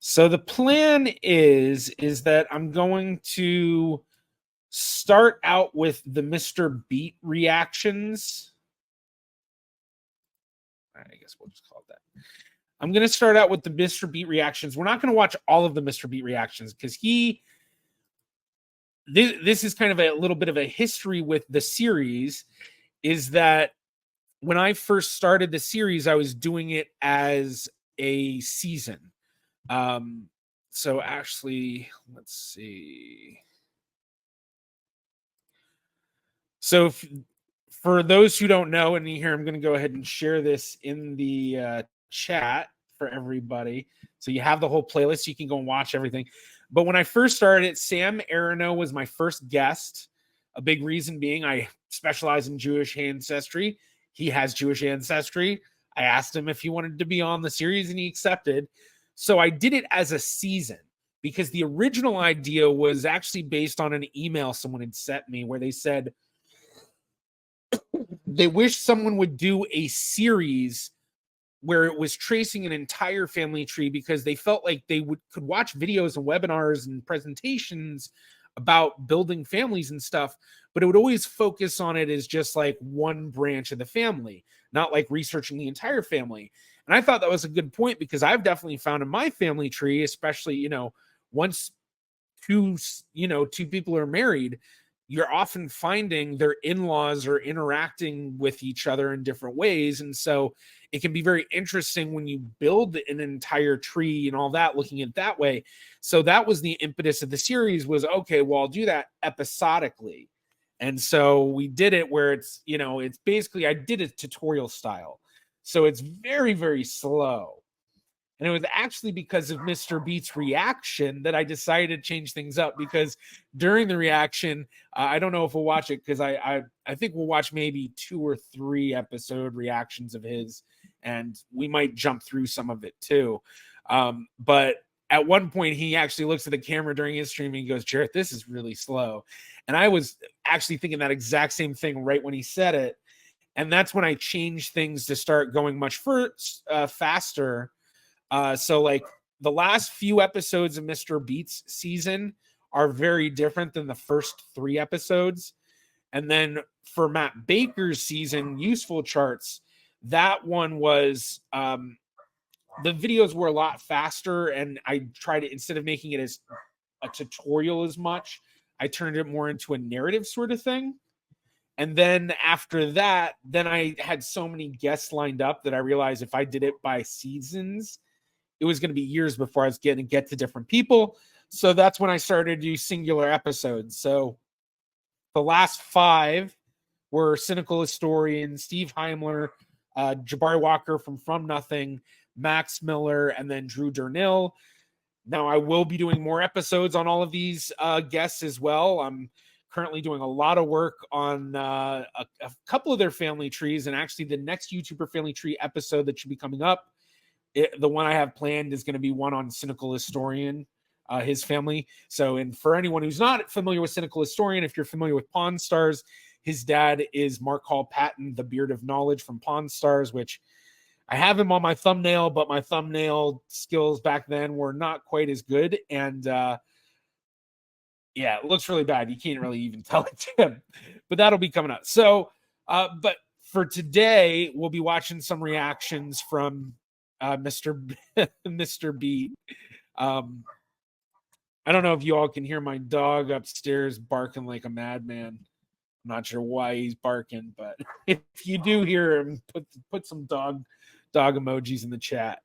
So the plan is that I'm going to start out with the Mr. Beat reactions. I guess we'll just call it that. I'm going to start out with the Mr. Beat reactions. We're not going to watch all of the Mr. Beat reactions because this is kind of a little bit of a history with the series, is that when I first started the series, I was doing it as a season. So actually, let's see. So for those who don't know, and here I'm going to go ahead and share this in the chat for everybody. So you have the whole playlist. You can go and watch everything. But when I first started it, Sam Aronow was my first guest. A big reason being I specialize in Jewish ancestry. He has Jewish ancestry. I asked him if he wanted to be on the series, and he accepted. So I did it as a season because the original idea was actually based on an email someone had sent me where they said they wish someone would do a series where it was tracing an entire family tree because they felt like they could watch videos and webinars and presentations about building families and stuff, but it would always focus on it as just like one branch of the family, not like researching the entire family. And I thought that was a good point because I've definitely found in my family tree, especially, once two people are married, you're often finding their in-laws are interacting with each other in different ways. And so it can be very interesting when you build an entire tree and all that, looking at it that way. So that was the impetus of the series was, okay, well, I'll do that episodically. And so we did it where it's basically, I did it tutorial style. So it's very, very slow. And it was actually because of Mr. Beat's reaction that I decided to change things up, because during the reaction, I don't know if we'll watch it because I think we'll watch maybe 2 or 3 episode reactions of his, and we might jump through some of it too. But at one point, he actually looks at the camera during his stream and he goes, "Jarrett, this is really slow." And I was actually thinking that exact same thing right when he said it. And that's when I changed things to start going much faster. So like the last few episodes of Mr. Beat's season are very different than the first 3 episodes. And then for Matt Baker's season, Useful Charts, that one was, the videos were a lot faster. And I tried to, instead of making it as a tutorial as much, I turned it more into a narrative sort of thing. And then after that, then I had so many guests lined up that I realized if I did it by seasons, it was going to be years before I was going to get to different people. So that's when I started to do singular episodes. So the last 5 were Cynical Historian, Steve Heimler, Jabari Walker from Nothing, Max Miller, and then Drew Dernill. Now I will be doing more episodes on all of these guests as well. I'm currently doing a lot of work on a couple of their family trees. And actually the next YouTuber family tree episode that should be coming up, the one I have planned is going to be one on Cynical Historian, his family. So, and for anyone who's not familiar with Cynical Historian, if you're familiar with Pawn Stars, his dad is Mark Hall Patton, the Beard of Knowledge from Pawn Stars, which I have him on my thumbnail, but my thumbnail skills back then were not quite as good. And yeah, it looks really bad. You can't really even tell it's him, but that'll be coming up. So, but for today, we'll be watching some reactions from Mr. Beat. I don't know if you all can hear my dog upstairs barking like a madman. I'm not sure why he's barking, but if you do hear him, put some dog emojis in the chat.